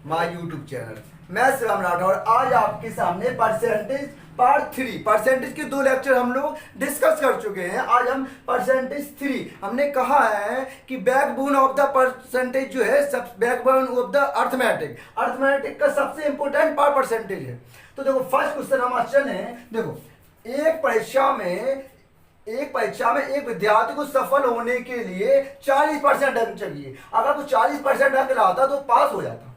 My YouTube channel. मैं शिवम राठौर आज आपके सामने परसेंटेज पार्ट 3 परसेंटेज के 2 लेक्चर हम लोग डिस्कस कर चुके हैं। आज हम परसेंटेज 3 हमने कहा है कि बैकबोन ऑफ द परसेंटेज जो है सब बैकबोन ऑफ द अर्थमेटिक का सबसे इंपॉर्टेंट पार्ट परसेंटेज है। तो देखो फर्स्ट क्वेश्चन हमारा चले, देखो एक परीक्षा में एक विद्यार्थी को सफल होने के लिए 40% अंक चाहिए। अगर वो 40% अंक लाता तो पास हो जाता,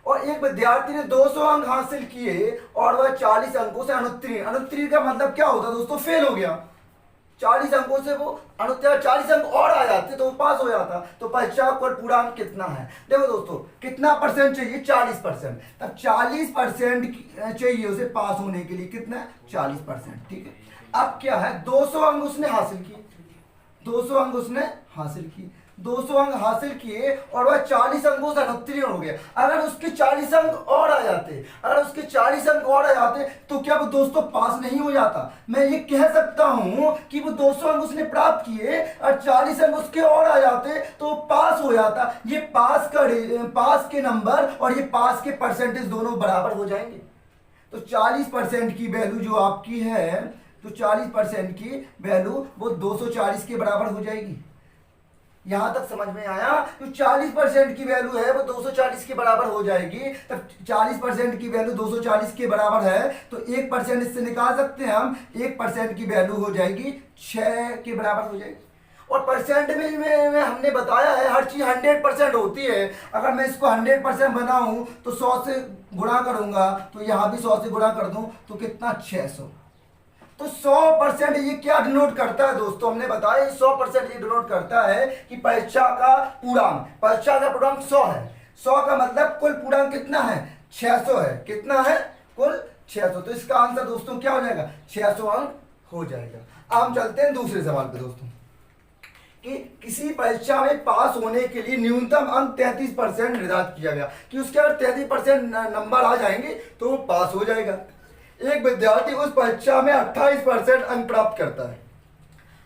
और एक विद्यार्थी ने 200 अंक हासिल किए और वह 40 अंकों से अनुत्तीर्ण का मतलब क्या होता है दोस्तों? फेल हो गया। 40 अंकों से वो अनुत्तीर्ण, 40 अंक और आ जाते तो वो पास हो जाता। तो परीक्षा का पूरा अंक कितना है? देखो दोस्तों कितना परसेंट चाहिए? 40%। तब 40% चाहिए उसे पास होने के लिए। कितना? 40%। ठीक है। अब क्या है, 200 अंक उसने हासिल किए, 200 अंक उसने हासिल किए, 200 अंक हासिल किए और वह 40 अंकों से अनुत्तीर्ण हो गया। अगर उसके 40 अंक और आ जाते, तो क्या वो दोस्तों पास नहीं हो जाता? मैं ये कह सकता हूं कि वो 200 अंक उसने प्राप्त किए और 40 अंक उसके और आ जाते तो पास हो जाता। ये पास के नंबर और ये पास के परसेंटेज दोनों बराबर हो जाएंगे। तो 40% की वैल्यू जो आपकी है, तो 40% की वैल्यू वो 240 के बराबर हो जाएगी। यहां तक समझ में आया? तो 40% की वैल्यू है वो 240 के बराबर हो जाएगी। तब 40% की वैल्यू 240 के बराबर है तो 1% इससे निकाल सकते हैं हम। 1% की वैल्यू हो जाएगी 6 के बराबर हो जाएगी। और परसेंट में हमने बताया है हर चीज 100% होती है। अगर मैं इसको 100% बनाऊं तो 100 से गुणा करूंगा, तो यहां भी 100 से गुणा कर दूं तो कितना? 600। तो 100% ये क्या डिनोट करता है दोस्तों? हमने बताया 100% ये डिनोट करता है कि परीक्षा का पूर्णांक 100 है। 100 का मतलब कुल पूर्णांक कितना है? 600 है। कितना है? कुल 600। तो इसका आंसर दोस्तों क्या हो जाएगा? 600 अंक हो जाएगा। अब हम चलते हैं दूसरे सवाल पे दोस्तों, कि किसी परीक्षा में पास होने के लिए न्यूनतम अंक 33% निर्धारित किया गया कि उसके अगर 33% नंबर आ जाएंगे तो वो पास हो जाएगा। एक विद्यार्थी उस परीक्षा में 28% अंक प्राप्त करता है,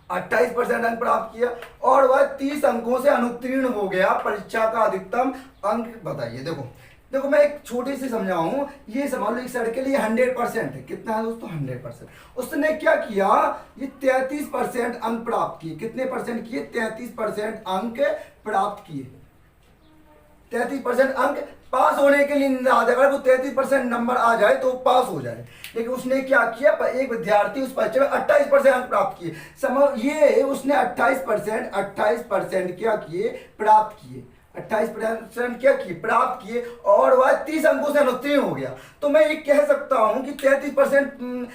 28% अंक प्राप्त किया और वह 30 अंकों से अनुत्तीर्ण हो गया। परीक्षा का अधिकतम अंक बताइए। देखो मैं एक छोटी सी समझाऊं, ये समझ लो एक सर के लिए 100% है। कितना है दोस्तों? 100%। उसने क्या किया, ये 33% अंक प्राप्त किए। कितने परसेंट किए? 33% अंक प्राप्त किए। 33% अंक पास होने के लिए निर्धारित। अगर वो 33% नंबर आ जाए तो पास हो जाए। लेकिन उसने क्या किया, एक विद्यार्थी उस परीक्षा में 28% अंक प्राप्त किए। ये उसने 28% क्या किए? प्राप्त किए। 28% क्या किए? प्राप्त किए और वह 30 अंकों से अनुत्तीर्ण हो गया। तो मैं ये कह सकता हूं कि 33%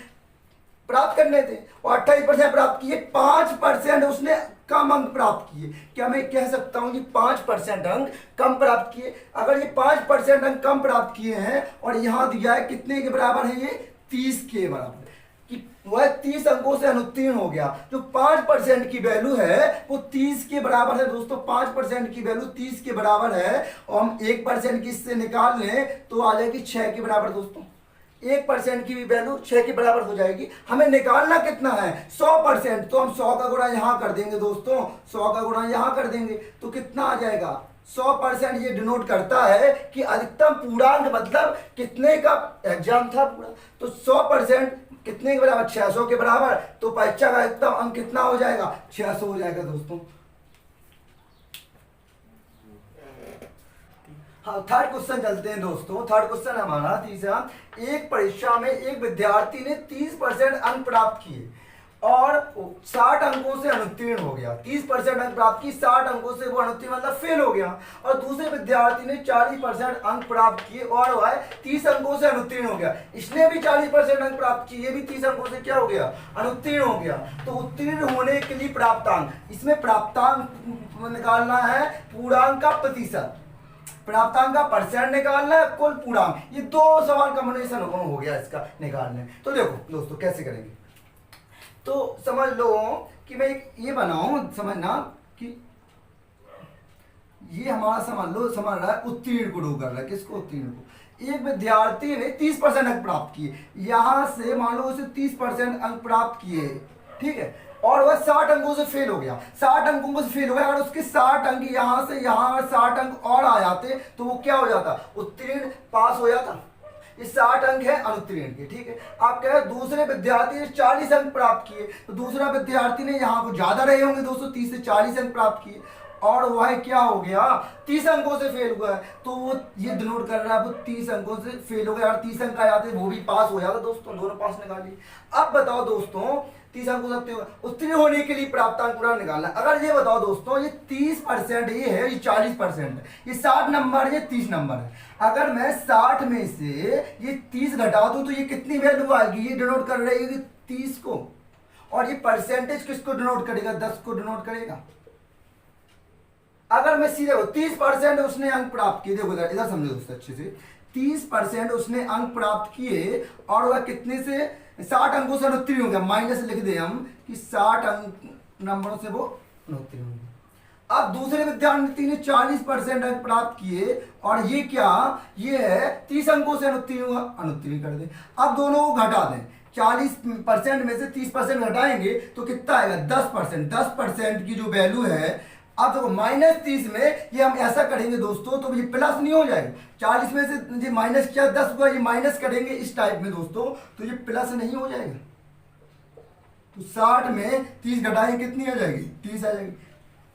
प्राप्त करने थे और 28% प्राप्त किए, 5% उसने कम अंक प्राप्त किए। क्या मैं कह सकता हूं कि 5% अंक कम प्राप्त किए? अगर ये 5% अंक कम प्राप्त किए हैं और यहां दिया है कितने के बराबर है? ये 30 के बराबर, कि वह 30 अंकों से अनुत्तीर्ण हो गया। जो 5% की वैल्यू है वो 30 के बराबर है दोस्तों। 5% की वैल्यू 30 के बराबर है और हम 1% की इससे निकाल लें तो आ जाएगी 6 के बराबर दोस्तों। 1% की भी वैल्यू 6 के बराबर हो जाएगी। हमें निकालना कितना है? 100%। तो हम 100 का गुणा यहां कर देंगे दोस्तों, 100 का गुणा यहां कर देंगे तो कितना आ जाएगा? 100% ये डिनोट करता है कि अधिकतम पूर्णांक मतलब कितने का एग्जाम था पूरा। तो 100% कितने के बराबर? 600 के बराबर। तो परीक्षा का अधिकतम अंक कितना हो जाएगा? 600 हो जाएगा दोस्तों। हाँ, थर्ड क्वेश्चन चलते हैं दोस्तों। थर्ड क्वेश्चन हमारा तीसरा, एक परीक्षा में एक विद्यार्थी ने 30% अंक प्राप्त किए और 60 अंकों से अनुत्तीर्ण हो गया। 30% अंक प्राप्त की, 60 अंकों से वो अनुत्तीर्ण मतलब फेल हो गया। और दूसरे विद्यार्थी ने 40% अंक प्राप्त किए और वह 30 अंकों से अनुत्तीर्ण हो गया। इसने भी 40% अंक प्राप्त किए, ये भी 30 अंकों से क्या हो गया? अनुत्तीर्ण हो गया। तो उत्तीर्ण होने के लिए प्राप्तांक, इसमें प्राप्तांक निकालना है पूर्णांक का प्रतिशत, प्राप्तांक का परसेंट निकालना है, कुल पूर्णांक। ये 2 सवाल कॉम्बिनेशन हो गया इसका निकालने। तो देखो दोस्तों कैसे करेंगे, तो समझ लो कि मैं ये बनाऊं, समझना कि ये हमारा समझ रहा है उत्तीर्ण को ड्रॉ कर रहा है। किसको? उत्तीर्ण को। एक विद्यार्थी ने 30% अंक प्राप्त किए। यहां से मान लो उसे 30% अंक प्राप्त किए ठीक है, और वह 60 अंकों से फेल हो गया, 60 अंकों से फेल हो गया। अगर उसके 60 अंक यहाँ से यहाँ 60 अंक और आ जाते तो वो क्या हो जाता, उत्तीर्ण, पास हो जाता। ये 60 अंक है अनुत्तीर्ण के, ठीक है। आप कह रहे दूसरे विद्यार्थी ने 40 अंक प्राप्त किए, तो दूसरा विद्यार्थी ने यहाँ को ज्यादा रहे होंगे दोस्तों, 30 से 40 अंक प्राप्त किए, और वह क्या हो गया, 30 अंकों से फेल हुआ है, तो वो ये डिनोट कर रहा है वो 30 अंकों से फेल हो गया, और 30 अंक आ जाते वो भी पास हो जाता दोस्तों, दोनों पास निकालिए। अब बताओ दोस्तों 30 अंकों से उत्तीर्ण होने के लिए प्राप्तांक पूरा निकालना। अगर ये बताओ दोस्तों ये 30% ये है, ये 40% है, ये 60 नंबर, ये 30 नंबर है। अगर मैं 60 में से ये 30 घटा दूं तो ये कितनी वैल्यू आएगी, ये डिनोट कर रही है 30 को, और ये परसेंटेज किसको डिनोट करेगा, 10 को डिनोट करेगा। अगर मैं सीधे 30% उसने अंक प्राप्त किए, देखो इधर समझो दोस्तों अच्छे से, 30% उसने अंक प्राप्त किए, और वह कितने से 60 अंकों से अनुत्तीर्ण हो गया, माइनस लिख दे हम कि 60 अंक नंबरों से वो अनुत्तीर्ण हो गया। अब दूसरे विद्यार्थी ने 40% अंक प्राप्त किए, और ये क्या, ये है 30 अंकों से अनुत्तीर्ण हुआ, अनुत्तीर्ण कर दे। अब दोनों को घटा दें, 40% में से 30% घटाएंगे तो कितना आएगा, 10%। 10% की जो वैल्यू है, अब देखो -30 में ये हम ऐसा करेंगे दोस्तों तो ये प्लस नहीं हो जाएगा, 40 में से ये माइनस किया, 10 को ये माइनस करेंगे इस टाइप में दोस्तों, तो ये प्लस नहीं हो जाएगा। तो 60 में 30 घटाएंगे कितनी आ जाएगी, 30 आ जाएगी।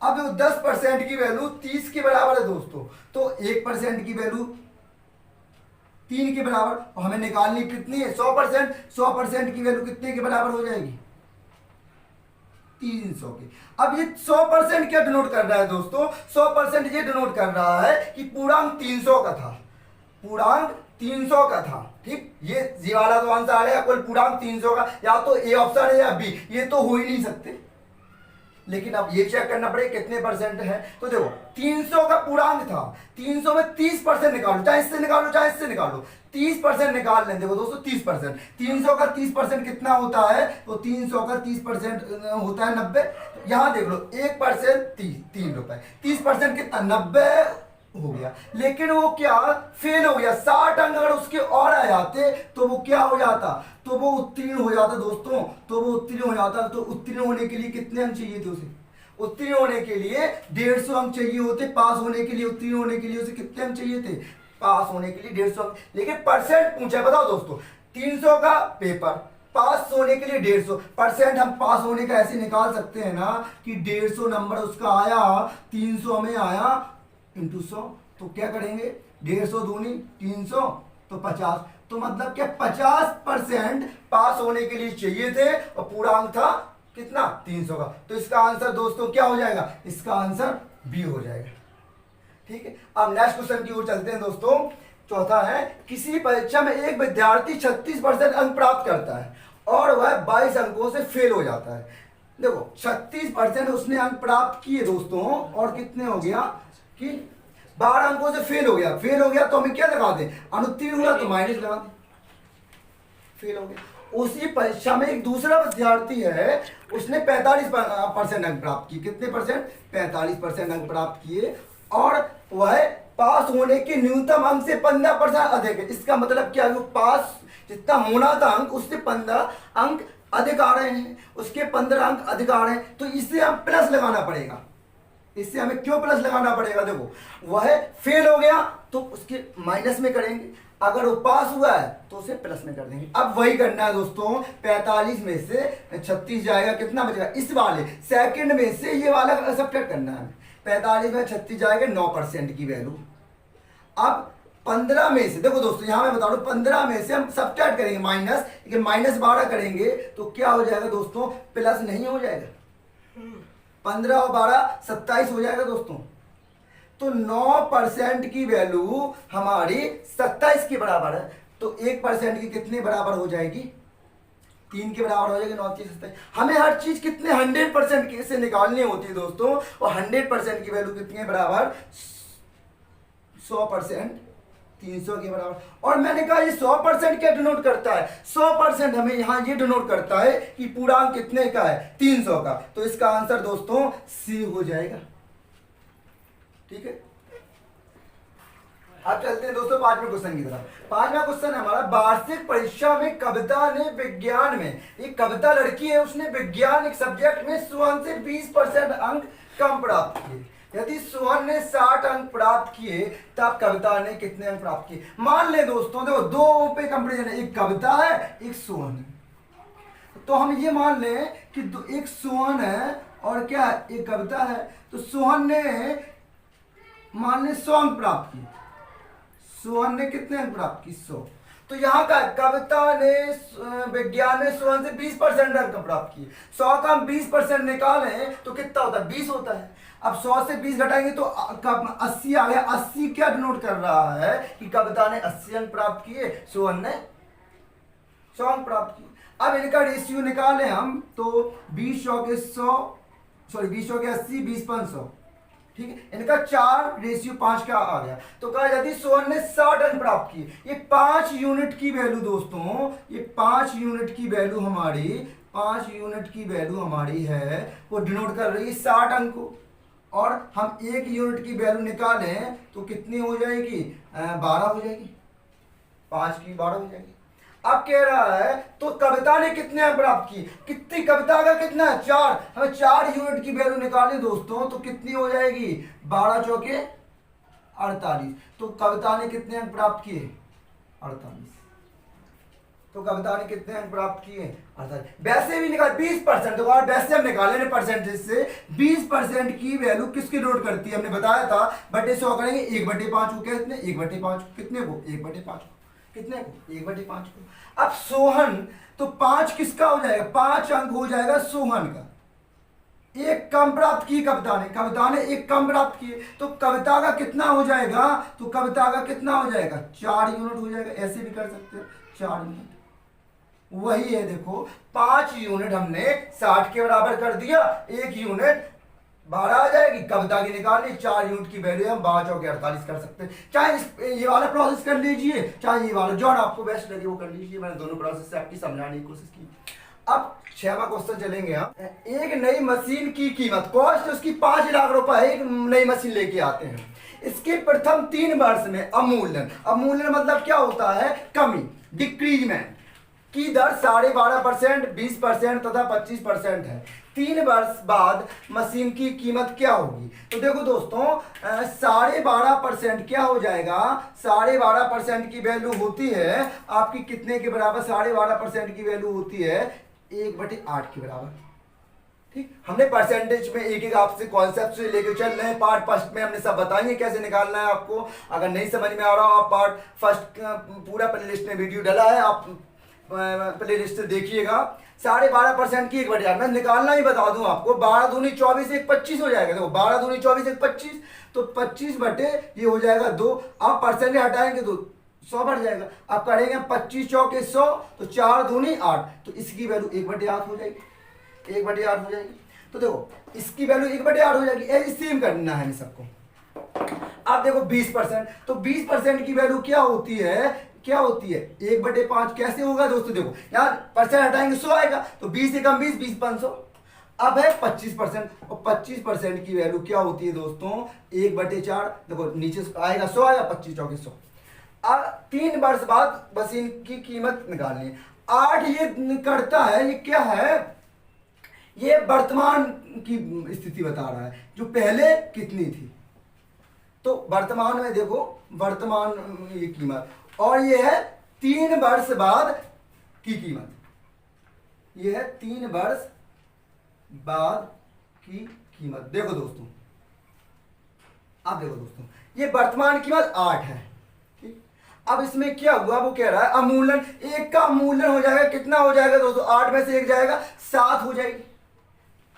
अब 10% की वैल्यू 30 के बराबर है दोस्तों, तो 1% की वैल्यू 3 के बराबर, और हमें निकालनी कितनी है, 100%। 100% की वैल्यू कितने के बराबर हो जाएगी, 300 की। अब ये 100% क्या डिनोट कर रहा है दोस्तों, 100% ये डिनोट कर रहा है कि पूर्णांक 300 का था, पूर्णांक 300 का था, ठीक। ये वाला तो आंसर आ गया, कोई पूर्णांक 300 का, या तो ए ऑप्शन है या बी, ये तो हो ही नहीं सकते। लेकिन अब ये चेक करना पड़ेगा कितने परसेंट है। तो देखो 300 का पूर्णांक था, 300 में 30% निकालो, चाहे इससे निकालो चाहे इससे निकालो, 30% निकाल लें। देखो दोस्तों 30%, 300 का 30% कितना होता है, तो 300 का 30% होता है 90। यहां देख लो 1% 3 रुपए, 30% कितना, 90 हो गया। लेकिन वो क्या फेल हो गया, 60 अंक अगर उसके और आ जाते तो वो क्या हो जाता, तो वो उत्तीर्ण हो जाता दोस्तों, तो वो उत्तीर्ण हो जाता। तो उत्तीर्ण होने के लिए कितने अंक चाहिए थे उसे, उत्तीर्ण होने के लिए 150 अंक चाहिए होते, पास होने के लिए, उत्तीर्ण होने के लिए उसे कितने अंक चाहिए थे, पास होने के लिए 150 अंक। लेकिन परसेंट पूछा है, बताओ दोस्तों 300 का पेपर, पास होने के लिए 150%, हम पास होने का ऐसे निकाल सकते हैं ना कि 150 नंबर उसका आया, 300 में आया इंटू 100, तो क्या करेंगे, 150 दूनी 300 तो 50, तो मतलब क्या 50% पास होने के लिए चाहिए थे, और पूर्णांक था कितना, 300 का। तो इसका आंसर दोस्तों क्या हो जाएगा, इसका आंसर बी हो जाएगा, ठीक है। अब नेक्स्ट क्वेश्चन की ओर चलते हैं दोस्तों। चौथा है, किसी परीक्षा में एक विद्यार्थी 36% अंक प्राप्त करता है और वह 22 अंकों से फेल हो जाता है। देखो 36% उसने अंक प्राप्त किए दोस्तों, और कितने हो गया कि 12 अंकों से फेल हो गया। फेल हो गया तो हमें क्या लगा दें, अनुत्तीर्ण हुआ तो माइनस लगा दें, फेल हो गया। उसी परीक्षा में एक दूसरा विद्यार्थी है, उसने 45% अंक प्राप्त किए। कितने परसेंट, 45% अंक प्राप्त किए, और वह पास होने के न्यूनतम अंक से 15% अधिक है। इसका मतलब क्या है, पास जितना होना था अंक उससे 15 अंक अधिक आ रहे हैं, उसके 15 अंक अधिक आ रहे हैं, तो इससे हम प्लस लगाना पड़ेगा। इससे हमें क्यों प्लस लगाना पड़ेगा, देखो वह फेल हो गया तो उसके माइनस में करेंगे, अगर वो पास हुआ है तो उसे प्लस में कर देंगे। अब वही करना है दोस्तों, 45 में से 36 जाएगा, कितना बचेगा, इस वाले सेकंड में से ये वाला सब्ट्रैक्ट करना है। 45 में 36 जाएगा, 9% की वैल्यू। अब 15 में से, देखो दोस्तों यहां मैं बता दूं, 15 में से हम सब्ट्रैक्ट करेंगे माइनस, लेकिन -12 करेंगे तो क्या हो जाएगा दोस्तों, प्लस नहीं हो जाएगा। 15 और 12 27 हो जाएगा दोस्तों। तो 9% की वैल्यू हमारी 27 के बराबर है, तो 1% की कितने बराबर हो जाएगी, 3 के बराबर हो जाएगी। 9 3 27। हमें हर चीज कितने 100% से निकालनी होती है दोस्तों, और 100% की वैल्यू कितने बराबर, 100%, 300 के बराबर। और मैंने कहा ये 100% क्या डिनोट करता है, 100% हमें यहां ये डिनोट करता है कि पूर्णांक कितने का है, 300 का। तो इसका आंसर दोस्तों सी हो जाएगा, ठीक है। अब चलते हैं दोस्तों पांचवें क्वेश्चन की तरफ। पांचवा क्वेश्चन है हमारा, वार्षिक परीक्षा में कविता ने विज्ञान में, एक कविता लड़की है, उसने विज्ञान एक सब्जेक्ट में सुहन से 20% अंक कम प्राप्त किए। यदि सुहन ने 60 अंक प्राप्त किए तब कविता ने कितने अंक प्राप्त किए। मान ले दोस्तों, देखो दो पे कंपेरिजन है, एक कविता है एक सुहन है। तो हम ये मान लें कि एक सुहन है और क्या है, एक कविता है। तो सुहन ने मान लें 100 अंक प्राप्त किए। सुहन ने कितने अंक प्राप्त किए? 100। तो यहाँ का कविता ने विज्ञान में सुहन से 20% अंक प्राप्त किए। 100 का हम 20% निकालें तो कितना होता है? 20 होता है। अब 100 से 20 घटाएंगे तो 80 आ गया। 80 क्या डिनोट कर रहा है कि कविता ने 80 अंक प्राप्त किए, सुहन ने 100 अंक प्राप्त किए। अब इनका रेशियो निकालें हम तो 20 के 80, 20 5 100, ठीक है। इनका 4:5 का आ गया। तो कहा यदि सुहन ने 60 अंक प्राप्त किए, ये 5 यूनिट की वैल्यू दोस्तों, ये 5 यूनिट की वैल्यू हमारी, 5 यूनिट की वैल्यू हमारी है, वो डिनोट कर रही है 60 अंक को। और हम 1 यूनिट की वैल्यू निकालें तो कितनी हो जाएगी? 12 हो जाएगी। 5 की 12 हो जाएगी। अब कह रहा है तो कविता ने कितने अंक प्राप्त किए? कितनी कविता का कितना है? 4। हमें 4 यूनिट की वैल्यू निकालें दोस्तों तो कितनी हो जाएगी? 12 चौके 48। तो कविता ने कितने अंक प्राप्त किए? 48। तो कविता ने कितने अंक प्राप्त किए? 48। वैसे भी निकाल 20%, तो वैसे हम निकाले परसेंटेज से 20% की वैल्यू किसकी नोट करती है? हमने बताया था बटे 100 करेंगे 1/5 को, कितने? 1/5 कितने को? 1/5 कितने को? 1/5 को। अब सोहन तो 5 किसका हो जाएगा? 5 अंक हो जाएगा सोहन का। एक कम प्राप्त की कविता ने एक कम प्राप्त किए, तो कविता का कितना हो जाएगा? तो कविता का कितना हो जाएगा? 4 यूनिट हो जाएगा। ऐसे भी कर सकते हो, 4 यूनिट वही है। देखो 5 यूनिट हमने 60 के बराबर कर दिया, 1 यूनिट 12 आ जाएगी। कविता की निकालनी 4 यूनिट की वैल्यू हम 12 चौके 48 कर सकते हैं। चाहे ये वाला प्रोसेस कर लीजिए, चाहे ये वाला, जो आपको बेस्ट लगे वो कर लीजिए। मैंने दोनों प्रोसेस से आपकी समझाने की कोशिश की। अब 6वां क्वेश्चन चलेंगे हम। एक नई मशीन की कीमत, कॉस्ट उसकी 5 लाख रुपए है। एक नई मशीन लेके आते हैं, इसके प्रथम 3 वर्ष में अवमूल्यन मतलब क्या होता है? कमी, डिक्रीजमेंट की दर 12.5%, 20% तथा 25% है। 3 वर्ष बाद मशीन की कीमत क्या होगी? तो देखो दोस्तों 12.5% क्या हो जाएगा? 12.5% की वैल्यू होती है आपकी कितने के बराबर? 12.5% की वैल्यू होती है 1/8 के बराबर। ठीक, हमने परसेंटेज में एक एक आपसे कॉन्सेप्ट से लेके चल रहे हैं। पार्ट फर्स्ट में हमने सब बताएंगे कैसे निकालना है आपको। अगर नहीं समझ में आ रहा हो, आप पार्ट फर्स्ट पूरा प्लेलिस्ट में वीडियो डाला है, आप प्लेलिस्ट से देखिएगा। 12.5% की 1/8 मैं निकालना ही बता दूं आपको। 12 दूनी 24, 1 25 हो जाएगा। देखो 12 दूनी 24, 1 25, तो 25 बटे ये हो जाएगा 2। आप परसेंटेज हटाएंगे तो 100 बढ़ जाएगा। अब करेंगे 25 चौके 100, तो 4 दूनी 8, तो इसकी वैल्यू 1/8 हो जाएगी। 1/8 हो जाएगी। तो देखो इसकी वैल्यू 1/8 हो जाएगी। ऐसे सेम करना है सबको। अब देखो 20%, तो 20% की वैल्यू क्या होती है? 1/5 कैसे होगा दोस्तों? देखो यार परसेंट हटाएंगे 100 आएगा, तो 20 से कम 20, 20 500। अब है 25%, और 25% की वैल्यू क्या होती है दोस्तों? 1/4। देखो नीचे आएगा 100 आएगा, 25 चौके 100। अब 3 वर्ष बाद मशीन की कीमत निकालनी है। 8 ये करता है, ये क्या है? ये वर्तमान की स्थिति बता रहा है, जो पहले कितनी थी। तो वर्तमान में देखो, वर्तमान ये कीमत, और ये है 3 वर्ष बाद की कीमत। ये है 3 वर्ष बाद की कीमत। देखो दोस्तों, अब देखो दोस्तों, ये वर्तमान कीमत 8 है। ठीक, अब इसमें क्या हुआ? वो कह रहा है अवमूल्यन। एक का अवमूल्यन हो जाएगा, कितना हो जाएगा दोस्तों? 8 में से 1 जाएगा, 7 हो जाएगी।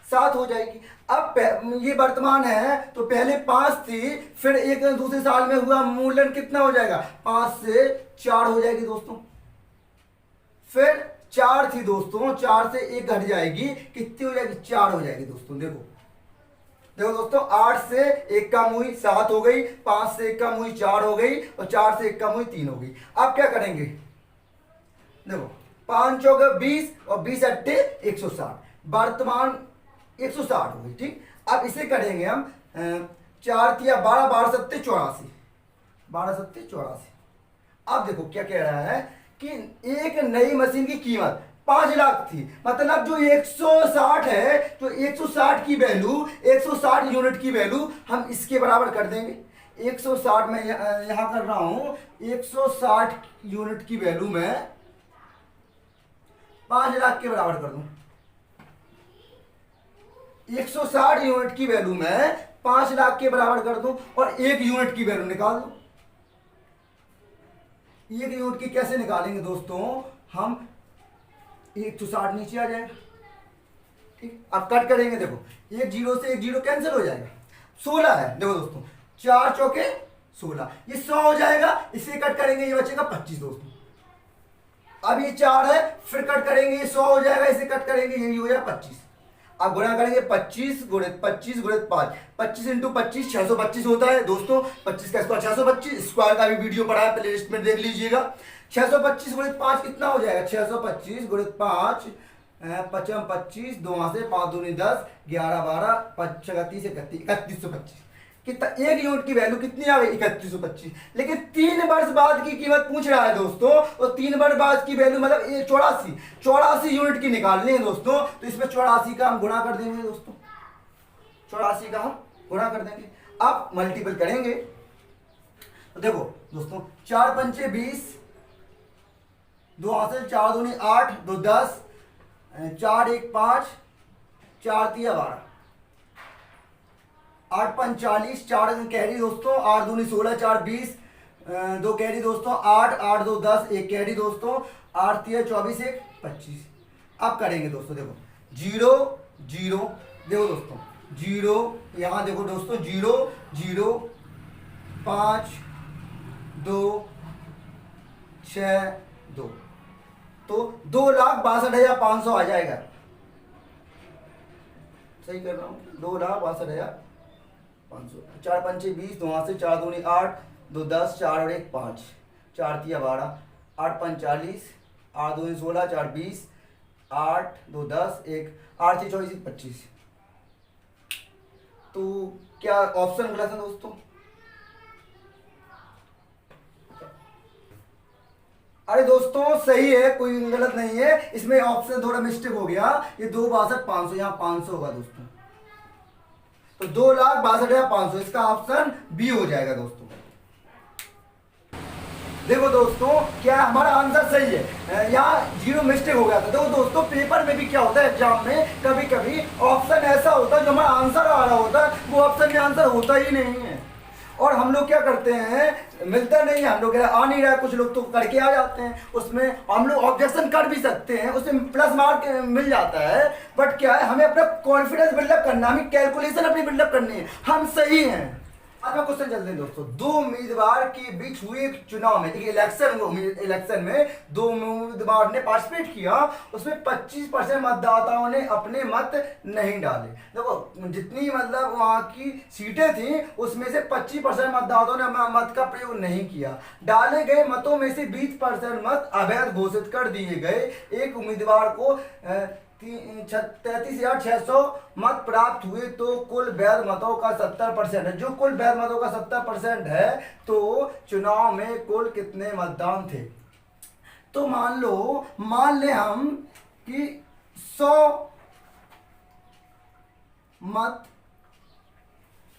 7 हो जाएगी। अब ये वर्तमान है, तो पहले 5 थी, फिर एक दूसरे साल में हुआ मूल्यन, कितना हो जाएगा? 5 से 4 हो जाएगी दोस्तों। फिर 4 थी दोस्तों, 4 से 1 घट जाएगी, कितनी हो जाएगी? 4 हो जाएगी दोस्तों। देखो दोस्तों, 8 से 1 कम हुई 7 हो गई, 5 से 1 कम हुई 4 हो गई, और 4 से 1 कम हुई 3 हो गई। अब क्या करेंगे? देखो 5 चौके 20, और 20 अट्ठे 160, वर्तमान 160 हो गई। ठीक, अब इसे करेंगे हम 4 तिया 12, 12 सत्ते 84, 12 अब देखो क्या कह रहा है कि एक नई मशीन की कीमत 5 लाख थी, मतलब जो 160 है, जो 160 की वैल्यू, 160 यूनिट की वैल्यू हम इसके बराबर कर देंगे। 160 में यहां कर रहा हूं, 160 यूनिट की वैल्यू में 5 लाख के बराबर कर दूं। 160 यूनिट की वैल्यू में 5 लाख के बराबर कर दूं और 1 यूनिट की वैल्यू निकाल दूं। 1 यूनिट की कैसे निकालेंगे दोस्तों, हम 160 नीचे आ जाएगा, ठीक। अब कट करेंगे, देखो 1 जीरो से 1 जीरो कैंसिल हो जाएगा, 16 है। देखो दोस्तों 4 चौके 16, ये 100 हो जाएगा। इसे कट करेंगे, ये बचेगा 25 दोस्तों। अब ये 4 है, फिर कट करेंगे, ये 100 हो जाएगा, इसे कट करेंगे, ये हो जाएगा 25। अब गुणा करेंगे 25 गुणित 5, 25 इंटू 25 625 होता है दोस्तों। 25 का स्क्वायर 625, स्क्वायर का भी वीडियो पड़ा है, प्ले लिस्ट में देख लीजिएगा। 625 गुणित 5 कितना हो जाएगा, 625 गुणित 5, 5 25, 2 से 5 दूनी 10, 11 12, 5 31, 3125। कितना, 1 यूनिट की वैल्यू कितनी आ गई, 3125। लेकिन 3 वर्ष बाद की कीमत पूछ रहा है दोस्तों, और 3 वर्ष बाद की वैल्यू मतलब 84 यूनिट की निकालनी है दोस्तों। तो इसमें 84 का हम गुणा कर देंगे दोस्तों, 84 का हम गुणा कर देंगे। अब मल्टीपल करेंगे तो देखो दोस्तों, 4 पंचे 20, 2 हासिल, 4 दूनी 8, 2 10, 4 1 5, 4 3 12, 8 5 40, 4 कैरी दोस्तों, 8 दूनी 16, 4 20, 2 कैरी दोस्तों, 8 8 2 10, 1 कैरी दोस्तों, 8 3 24, 1 25। अब करेंगे दोस्तों, देखो 0 0, देखो दोस्तों 0, यहां देखो दोस्तों 0 0 5 2 6 2, तो 2,62,500 आ जाएगा। सही कर रहा हूँ, 2,62,500। 4 पंचे 20, 2 से 4 दूनी 8, 2 10, 4 और 1 5, 4 3 12, 8 5 40, 8 2 16, 4 20, 8 2 10, 1 8 6 24, 25। तो क्या ऑप्शन गलत है दोस्तों? अरे दोस्तों सही है, कोई गलत नहीं है, इसमें ऑप्शन थोड़ा मिस्टेक हो गया। ये 2,62,500, यहाँ 500 होगा दोस्तों, तो 2,62,500, इसका ऑप्शन बी हो जाएगा दोस्तों। देखो दोस्तों क्या हमारा आंसर सही है, यहाँ 0 मिस्टेक हो गया था। देखो दोस्तों पेपर में भी क्या होता है, एग्जाम में कभी कभी ऑप्शन ऐसा होता है जो हमारा आंसर आ रहा होता है, वो ऑप्शन में आंसर होता ही नहीं है। और हम लोग क्या करते हैं, मिलता नहीं है, हम लोग आ नहीं रहा है, कुछ लोग तो करके आ जाते हैं, उसमें हम लोग ऑब्जेक्शन कर भी सकते हैं, उसमें प्लस मार्क मिल जाता है। बट क्या है, हमें अपना कॉन्फिडेंस बिल्डअप करना, हमें कैलकुलेशन अपनी बिल्डअप करनी है, हम सही हैं। अब मैं क्वेश्चन चलते हैं दोस्तों, 2 उम्मीदवार के बीच हुए एक चुनाव में, एक इलेक्शन में 2 उम्मीदवार ने पार्टिसिपेट किया, उसमें 25% मतदाताओं ने अपने मत नहीं डाले। देखो जितनी मतलब वहां की सीटें थी उसमें से 25% मतदाताओं ने मत का प्रयोग नहीं किया। डाले गए मतों में से 20% मत अवैध घोषित कर दिए गए। एक उम्मीदवार को 33,600 मत प्राप्त हुए, तो कुल वैध मतों का 70% है। जो कुल वैध मतों का 70% है, तो चुनाव में कुल कितने मतदान थे? तो मान ले हम कि 100 मत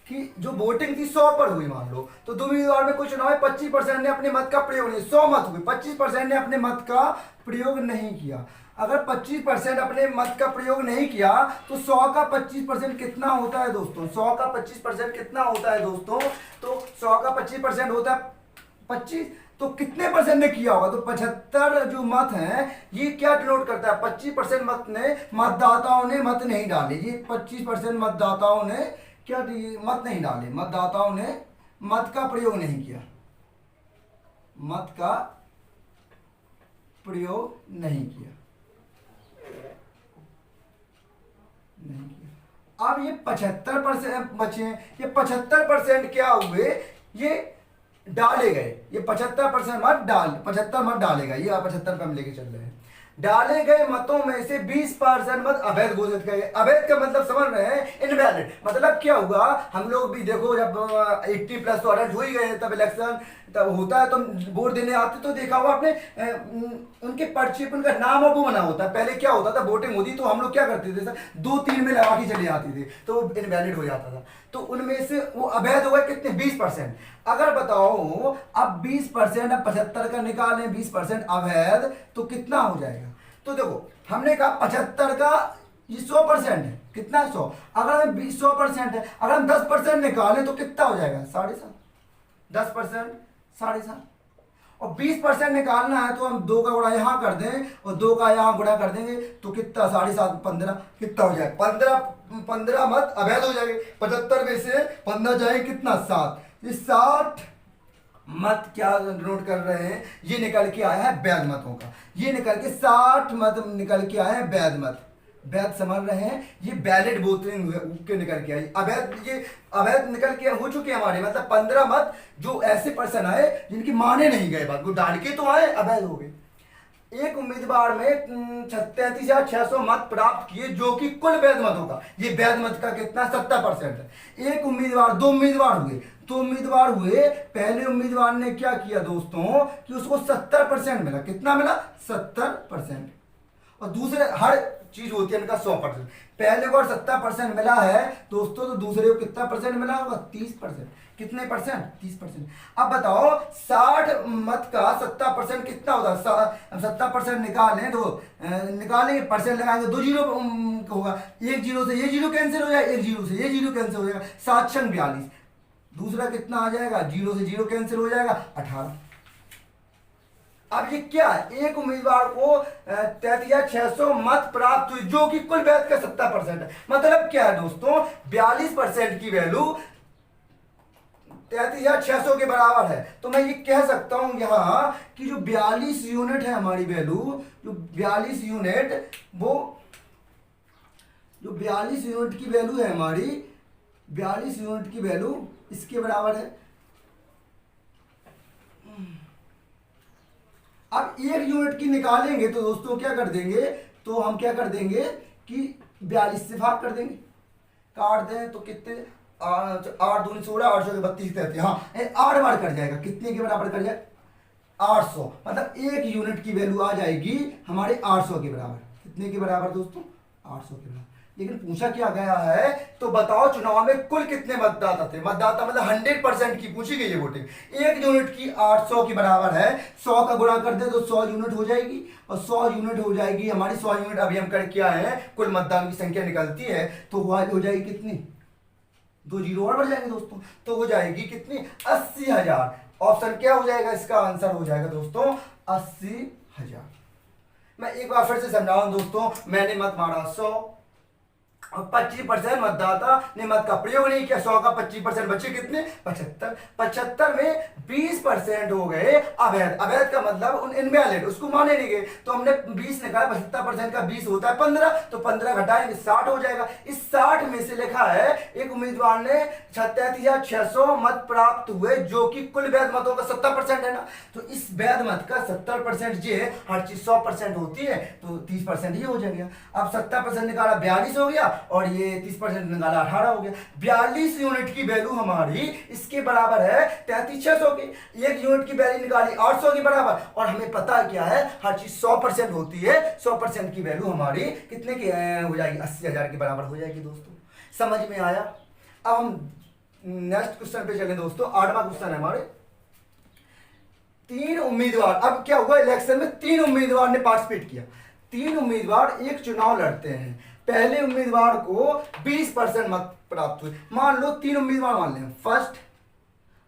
कि जो वोटिंग थी 100 पर हुई, मान लो, तो 2 उम्मीदवार में कोई चुनाव में 25% ने अपने मत का प्रयोग नहीं, 100 मत हुई, 25% ने अपने मत का प्रयोग नहीं किया। अगर 25% अपने मत का प्रयोग नहीं किया, तो 100 का 25% कितना होता है दोस्तों? 100 का 25% कितना होता है दोस्तों? तो 100 का 25% होता है 25, तो कितने परसेंट ने किया होगा? तो 75 जो मत हैं, ये क्या डिनोट करता है? 25% मतदाताओं ने मत नहीं डाले। ये 25% मतदाताओं ने क्या मत नहीं डाले, मतदाताओं ने मत का प्रयोग नहीं किया, मत का प्रयोग नहीं किया। अब ये 75% बचे, ये 75% क्या हुए? ये डाले गए, ये 75% मत 75 मत डालेगा, ये 75 पे हम लेके चल रहे हैं। डाले गए मतों में से 20% मत अवैध घोषित किए गए। अवैध का मतलब समझ रहे हैं, इनवैलिड। मतलब क्या हुआ, हम लोग भी देखो जब 80+ तो अडल्ट हो ही गए तब इलेक्शन तब होता है, तो वोट देने आते तो देखा हुआ आपने उनके पर्चे पर उनका नाम और वो बना होता है। पहले क्या होता था, वोटिंग होती तो हम लोग क्या करते थे सर, 2-3 में लगा के चले जाते थे तो इनवैलिड हो जाता था। तो उनमें से वो अवैध हो गए कितने, 20%। अगर बताओ अब 20%, अब 75 का निकालें 20% अवैध तो कितना हो जाएगा। तो देखो हमने कहा 75 का ये 100% है, कितना है 100। अगर हम 100% है, अगर हम 10% निकालें तो कितना हो जाएगा, 7.5। 10% 7.5, और 20% निकालना है तो हम 2 का गुणा यहाँ कर दें और 2 का यहाँ गुणा कर देंगे तो कितना, 7.5 15 कितना हो जाएगा, 15 मत अवैध हो जाएंगे। 75 में से 15 जाए कितना, 7। ये 60 मत क्या नोट कर रहे हैं, ये निकल के आया है वैध मतों का। ये निकल के 60 मत निकल के आए हैं वैध मत। वैध समझ रहे हैं, ये वैलिड वोटिंग के निकल के आई। अवैध ये अवैध निकल के हो चुके हैं हमारे, मतलब 15 मत जो ऐसे पर्सन आए जिनकी माने नहीं गए बात, वो डाल के तो आए, अवैध हो गए। एक उम्मीदवार में 33,600 मत प्राप्त किए जो कि कुल वैध मतों का, ये वैध मत का कितना, 70% है। एक उम्मीदवार, 2 उम्मीदवार हुए, 2 उम्मीदवार हुए, पहले उम्मीदवार ने क्या किया दोस्तों कि उसको 70% मिला, कितना मिला, 70%। और दूसरे हर चीज होती है इनका 100%। पहले को 70% मिला है दोस्तों, तो दूसरे को कितना परसेंट मिला होगा, 30%। कितने परसेंट, 30%। अब बताओ 60 मत का 70% कितना होता है, 70% निकालें तो निकालेंगे, परसेंट लगाएंगे, 2 जीरो होगा, 1 जीरो से ये जीरो कैंसिल हो जाएगा, 1 जीरो से ये जीरो कैंसिल हो जाएगा, 7 छंग 42। दूसरा कितना आ जाएगा, 0 से 0 कैंसिल हो जाएगा, 18। अब ये क्या है, एक उम्मीदवार को 33,600 मत प्राप्त हुई जो कि कुल वैध का 70% है। मतलब क्या है दोस्तों, 42% की वैल्यू 33,600 के बराबर है। तो मैं ये कह सकता हूं यहां कि जो 42 यूनिट है हमारी वैल्यू, जो 42 यूनिट, वो जो 42 यूनिट की वैल्यू है हमारी, 42 यूनिट की वैल्यू इसके बराबर है। अब 1 यूनिट की निकालेंगे तो दोस्तों क्या कर देंगे, तो हम क्या कर देंगे कि 42 से भाग कर देंगे, काट दें तो कितने, 8 दूनी 16, 8 के 32 कहते हैं, हाँ 8 बार कट जाएगा, कितने के बराबर कट जाए, 800। मतलब 1 यूनिट की वैल्यू आ जाएगी हमारे 800 के बराबर। कितने के बराबर दोस्तों, 800 के बराबर। लेकिन पूछा क्या गया है, तो बताओ चुनाव में कुल कितने मतदाता थे। मतदाता मतलब 100% की पूछी गई है वोटिंग। 1 यूनिट की 800 के बराबर है, 100 का गुणा कर दे तो 100 यूनिट हो जाएगी, और 100 यूनिट हो जाएगी हमारी, 100 यूनिट अभी हम करके आए हैं, कुल मतदान की संख्या निकलती है तो हो जाएगी कितनी, 2 जीरो और बढ़ जाएंगे दोस्तों, तो हो जाएगी कितनी, 80,000। ऑप्शन क्या हो जाएगा, इसका आंसर हो जाएगा दोस्तों 80,000। मैं एक बार फिर से समझाऊं दोस्तों, मैंने मत मारा 100 और 25% मतदाता ने मत का प्रयोग नहीं किया, 100 का 25% बचे कितने, 75। 75 में 20% हो गए अवैध। अवैध का मतलब इनवैलिड, उसको माने नहीं गए, तो हमने 20 निकाला, 75% का 20 होता है 15, तो 15 घटाएंगे 60 हो जाएगा। इस 60 में से लिखा है एक उम्मीदवार ने 33,600 मत प्राप्त हुए जो कि कुल वैध मतों का 70% है ना, तो इस वैध मत का 70% जो है, हर चीज 100% होती है तो 30% ही हो जाएगा। अब 70% निकाला 42 हो गया, और ये 30% निकाला 18 हो गया। 42 यूनिट की वैल्यू हमारी इसके बराबर है 33,600 की। 1 यूनिट की वैल्यू निकाली 800 के बराबर, और हमें पता क्या है, हर चीज 100% होती है, 100% की वैल्यू हमारी कितने की हो जाएगी, 80,000 के बराबर हो जाएगी दोस्तों। समझ में आया। अब हम नेक्स्ट क्वेश्चन पे चलें दोस्तों। 8वां क्वेश्चन है हमारे, 3 उम्मीदवार, अब क्या हुआ, इलेक्शन में 3 उम्मीदवार ने पार्टिसिपेट किया। 3 उम्मीदवार एक चुनाव लड़ते हैं, पहले उम्मीदवार को 20% मत प्राप्त हुए। मान लो 3 उम्मीदवार मान लें, फर्स्ट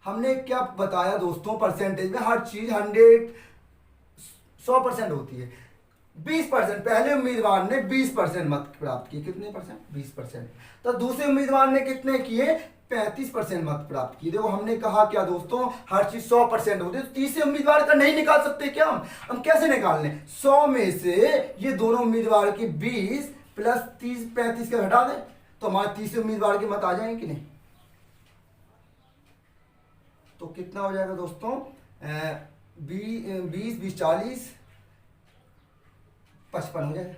हमने क्या बताया दोस्तों, परसेंटेज में हर चीज 100% होती है। 20%, पहले उम्मीदवार ने 20% मत प्राप्त किए, कितने परसेंट, 20%। तो दूसरे उम्मीदवार ने कितने किए, 35% मत प्राप्त किए। देखो हमने कहा क्या दोस्तों, हर चीज 100% होती है, तो तीसरे उम्मीदवार का नहीं निकाल सकते क्या हम कैसे निकाल लें, 100 में से ये दोनों उम्मीदवार की 20 प्लस 30 35 का घटा दें तो हमारे तीसरे उम्मीदवार के मत आ जाएंगे कि नहीं। तो कितना हो जाएगा दोस्तों, 20 20 40 55 हो जाएगा,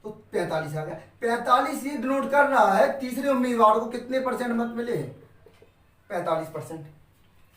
तो 45 आ गया। 45 ये डिनोट कर रहा है तीसरे उम्मीदवार को कितने परसेंट मत मिले, 45%।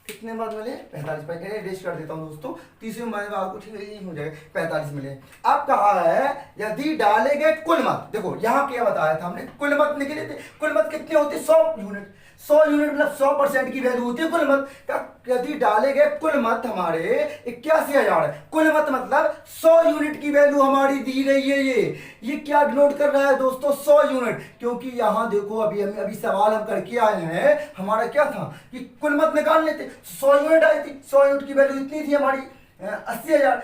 कितने मत मिले, 45%। रेस्ट कर देता हूँ दोस्तों, तीसरे उम्मीदवार को ठीक है यही हो जाएगा, 45 मिले। अब कहा है यदि डाले गए कुल मत, देखो यहाँ क्या बताया था हमने, कुल मत निकले थे। कुल मत कितने होते, 100 यूनिट। 100 यूनिट मतलब 100% की वैल्यू होती है कुल मत का। यदि डाले गए कुल मत हमारे 81,000 है, कुल मत मतलब 100 यूनिट की वैल्यू हमारी दी गई है। ये क्या डिनोट कर रहा है दोस्तों, 100 यूनिट। क्योंकि यहाँ देखो अभी सवाल हम करके आए हैं, हमारा क्या था कि कुल मत निकाल लेते, 100 यूनिट आई थी, 100 यूनिट की वैल्यू इतनी थी हमारी 80,000।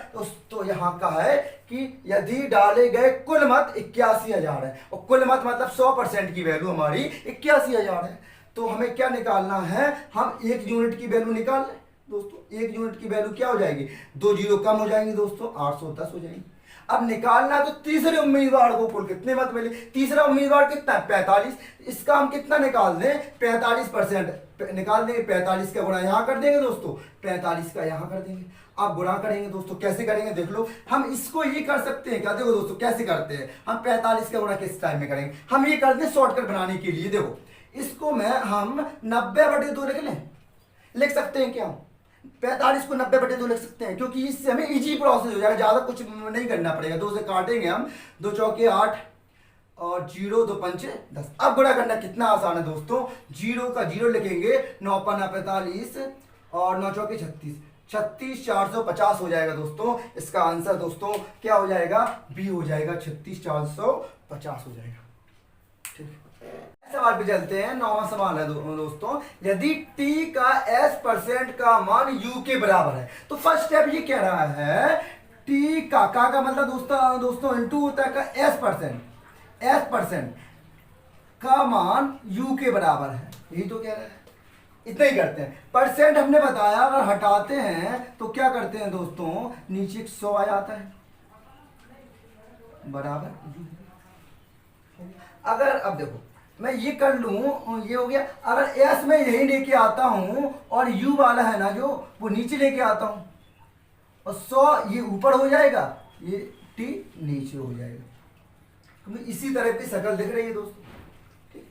तो यहाँ का है कि यदि डाले गए कुल मत 81,000 है, और कुल मत मतलब 100% की वैल्यू हमारी 81,000 है। तो हमें क्या निकालना है, हम 1 यूनिट की वैल्यू निकाल लें दोस्तों। 1 यूनिट की वैल्यू क्या हो जाएगी, 2 जीरो कम हो जाएंगे दोस्तों, 810 हो जाएंगे। अब निकालना तो तीसरे उम्मीदवार को कुल कितने मत मिले। तीसरा उम्मीदवार कितना है, 45। इसका हम कितना निकाल दें, 45% निकाल देंगे। 45 का गुणा यहाँ कर देंगे दोस्तों, 45 का यहाँ कर देंगे। अब गुणा करेंगे दोस्तों, कैसे करेंगे देख लो। हम इसको ये कर सकते हैं क्या, देखो दोस्तों कैसे करते हैं हम। 45 का गुणा किस टाइम में करेंगे, हम ये करते हैं शॉर्टकट बनाने के लिए। देखो इसको हम 90/2 लिख सकते हैं क्या, 45 को 90/2 लिख सकते हैं, क्योंकि इससे हमें इजी प्रोसेस हो जाएगा, ज्यादा कुछ नहीं करना पड़ेगा। 2 से काटेंगे हम, 2 चौके 8 और 0 2 पंचे 10। अब गुणा करना कितना आसान है दोस्तों, 0 का 0 लिखेंगे, 9 5 45 और 9 चौके 36, 36,450 हो जाएगा दोस्तों। इसका आंसर दोस्तों क्या हो जाएगा, बी हो जाएगा, 36,450 हो जाएगा। ठीक है, सवाल पे चलते हैं। 9वां सवाल है दोस्तों, यदि t का s% का मान u के बराबर है, तो फर्स्ट स्टेप ये कह रहा है t का मतलब दोस्तों इंटू होता है का s% का मान u के बराबर है, यही तो कह रहा है। इतना ही करते हैं। परसेंट हमने बताया अगर हटाते हैं तो क्या करते हैं दोस्तों, नीचे 100 आ जाता है बराबर। अगर अब देखो मैं ये कर लूं, ये हो गया। अगर एस में यही लेके आता हूं और यू वाला है ना जो, वो नीचे लेके आता हूं, और 100 ये ऊपर हो जाएगा, ये टी नीचे हो जाएगा। तो इसी तरह की शक्ल दिख रही है दोस्तों। ठीक,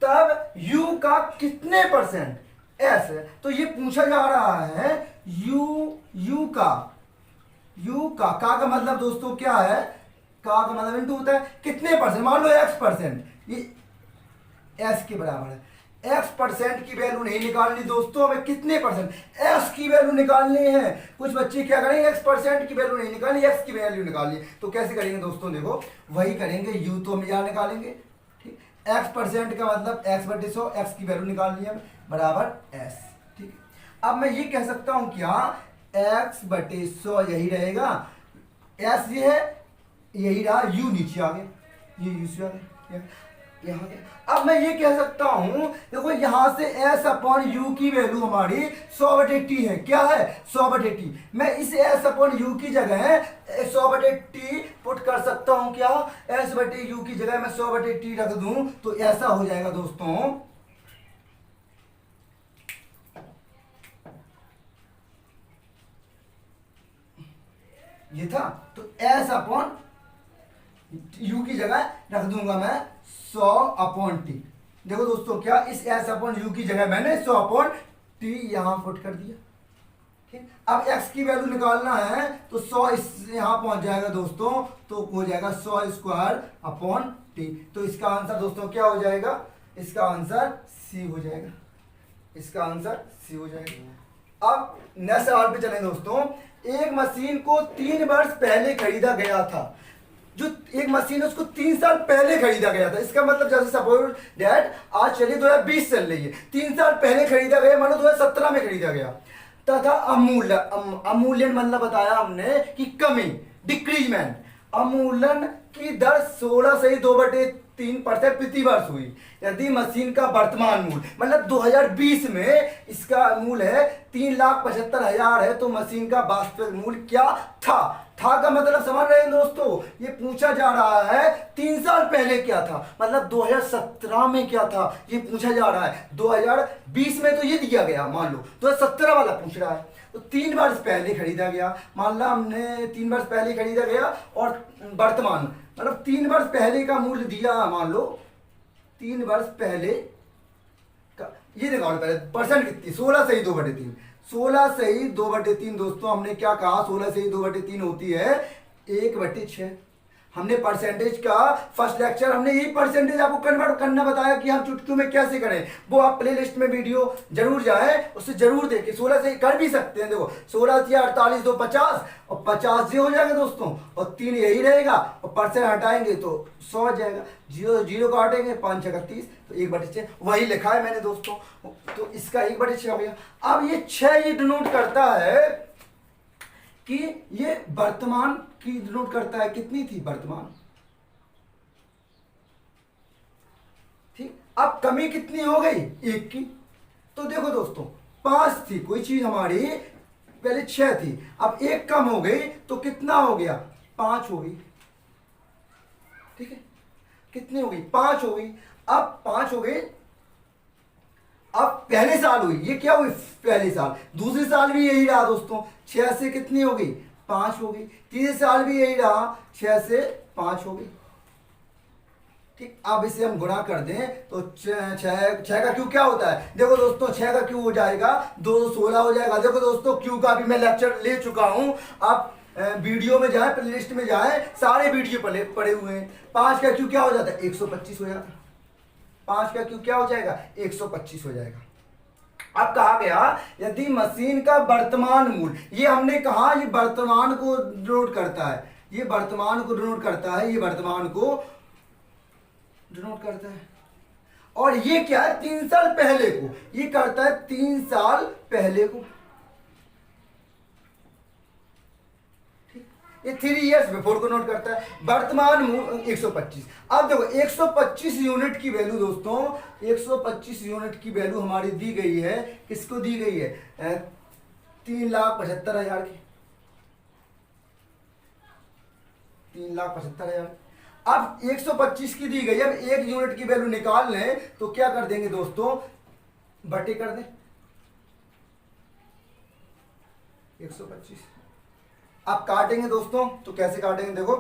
तब यू का कितने परसेंट, एस है तो ये पूछा जा रहा है यू का मतलब दोस्तों क्या है, का मतलब इनटू होता है कितने परसेंट। मान लो x%, ये s के बराबर है। x% की वैल्यू नहीं निकालनी दोस्तों, हमें कितने परसेंट, s की वैल्यू निकालनी है। कुछ बच्चे क्या करेंगे, x% की वैल्यू नहीं निकालनी, x की वैल्यू निकालनी। तो कैसे करेंगे दोस्तों, देखो वही करेंगे, u तो हम यहाँ निकालेंगे। ठीक, x% का मतलब x/100, x की वैल्यू निकालनी है बराबर s। ठीक, अब मैं ये कह सकता हूं क्या, x/100 यही रहेगा, s ये है, यही रहा, u नीचे आ गया, ये u से आ गया, यहाँ गया। अब मैं ये कह सकता हूं, देखो यहां से s/u की वैल्यू हमारी 100/t है। क्या है, 100/t। मैं इस s/u की जगह 100/t पुट कर सकता हूं क्या, s/u की जगह मैं 100/t रख दूं तो ऐसा हो जाएगा दोस्तों, ये था। तो s/u की जगह रख दूंगा मैं 100/t। देखो दोस्तों क्या, इस s/u की जगह मैंने 100/t यहां पुट कर दिया। ठीक, अब x की वैल्यू निकालना है तो 100 इस यहां पहुंच जाएगा दोस्तों, तो हो जाएगा 100² तो इसका आंसर दोस्तों क्या हो जाएगा, इसका आंसर सी हो जाएगा, इसका आंसर सी हो जाएगा। अब नेक्स्ट सवाल पे चलें दोस्तों। एक मशीन को 3 वर्ष पहले खरीदा गया था, जो एक मशीन है उसको 3 साल पहले खरीदा गया था। इसका मतलब जैसे सपोज दैट आज चलिए 2020 चल रही है, 3 साल पहले खरीदा गया, मानो 2017 में खरीदा गया। तथा अमूल्यन मतलब बताया हमने कि कमी, डिक्रीजमेंट। अमूल्यन की दर 16 से 2/3 3% प्रति वर्ष हुई। यदि मशीन का वर्तमान मूल्य मतलब 2020 में इसका मूल्य है 3,75,000 है, तो मशीन का वास्तविक मूल्य क्या था? था का मतलब समझ रहे हैं दोस्तों, ये पूछा जा रहा है 3 साल पहले क्या था, मतलब 2017 में क्या था ये पूछा जा रहा है। 2020 में तो ये दिया गया, मान लो 2017 वाला पूछ रहा है, तो 3 वर्ष पहले खरीदा गया, मान लो हमने 3 वर्ष पहले खरीदा गया, और वर्तमान मतलब 3 वर्ष पहले का मूल्य दिया, मान लो 3 वर्ष पहले का, ये देखो पहले परसेंट कितनी, 16 सही 2/3, 16 सही 2/3 दोस्तों, हमने क्या कहा 16 सही 2/3 होती है 1/6। हमने परसेंटेज का फर्स्ट लेक्चर हमने यही परसेंटेज आपको कन्वर्ट करना बताया कि हम चुटकियों में कैसे करें, वो आप प्लेलिस्ट में वीडियो जरूर जाए, उससे जरूर देखें। 16 से कर भी सकते हैं, देखो 16 से 48 2 50 और 50 से हो जाएगा दोस्तों, और 3 यही रहेगा, और परसेंट हटाएंगे तो 100 हो जाएगा, 0 काटेंगे 5 6 30, तो 1/6 वही लिखा है मैंने दोस्तों, तो इसका 1/6 हो गया। अब ये 6 ये डिनोट करता है कि ये वर्तमान की डिनोट करता है, कितनी थी वर्तमान, ठीक। अब कमी कितनी हो गई 1 की, तो देखो दोस्तों 5 थी कोई चीज हमारी, पहले 6 थी, अब 1 कम हो गई तो कितना हो गया 5 हो गई, ठीक है। कितनी हो गई 5 हो गई, अब 5 हो गई, अब पहले साल हुई, ये क्या हुई पहले साल, दूसरे साल भी यही रहा दोस्तों, 6 से कितनी हो गई 5 हो गई, तीसरे साल भी यही रहा 6 से 5 हो गई, ठीक। अब इसे हम गुणा कर दें तो 6 का क्यू क्या होता है, देखो दोस्तों 6 का क्यू हो जाएगा 216 हो जाएगा। देखो दोस्तों क्यू का भी मैं लेक्चर ले चुका हूं, आप वीडियो में जाए, प्लेलिस्ट में जाए, सारे वीडियो पड़े हुए हैं। 5 का क्यू क्या हो जाता है 125 हो जाता है, 5 का क्यू क्या हो जाएगा 125 हो जाएगा। अब कहा गया यदि मशीन का वर्तमान मूल्य, ये हमने कहा ये वर्तमान को डिनोट करता है, ये वर्तमान को डिनोट करता है, ये वर्तमान को डिनोट करता है, और ये क्या है 3 साल पहले को, ये करता है 3 साल पहले को, ये 3 इयर्स बिफोर को नोट करता है। वर्तमान मूल्य 125। अब देखो 125 यूनिट की वैल्यू दोस्तों, 125 यूनिट की वैल्यू हमारी दी गई है, किसको दी गई है 3,75,000 की, 3,75,000। अब 125 की दी गई, अब 1 यूनिट की वैल्यू निकाल लें तो क्या कर देंगे दोस्तों, बटे कर दें 125। आप काटेंगे दोस्तों तो कैसे काटेंगे, देखो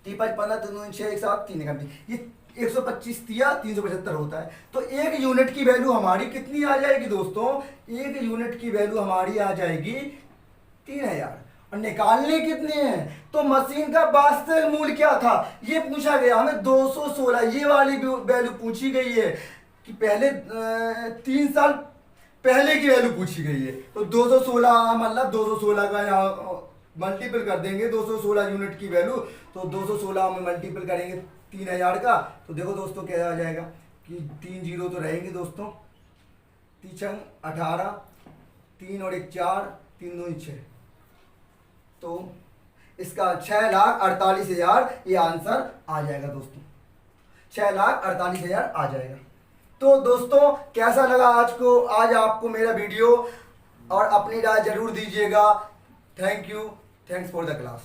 3 5 15 3 6 1 7 3 निकाल, ये 125 दिया 375 होता है, तो 1 यूनिट की वैल्यू हमारी कितनी आ जाएगी दोस्तों, 1 यूनिट की वैल्यू हमारी आ जाएगी 3,000, और निकालने कितने हैं, तो मशीन का वास्तविक मूल्य क्या था ये पूछा गया हमें 216, ये वाली वैल्यू पूछी गई है कि पहले 3 साल पहले की वैल्यू पूछी गई है, तो 216 मतलब 216 का यहाँ मल्टीपल कर देंगे, 216 यूनिट की वैल्यू, तो 216 में मल्टीपल करेंगे 3,000 का, तो देखो दोस्तों क्या आ जाएगा कि 3 जीरो तो रहेंगे दोस्तों, 3 18, 3 और 1 4, 3 2 6, तो इसका 6,48,000 ये आंसर आ जाएगा दोस्तों, 6,48,000 आ जाएगा। तो दोस्तों कैसा लगा आज आपको मेरा वीडियो, और अपनी राय जरूर दीजिएगा। Thank you, thanks for the class.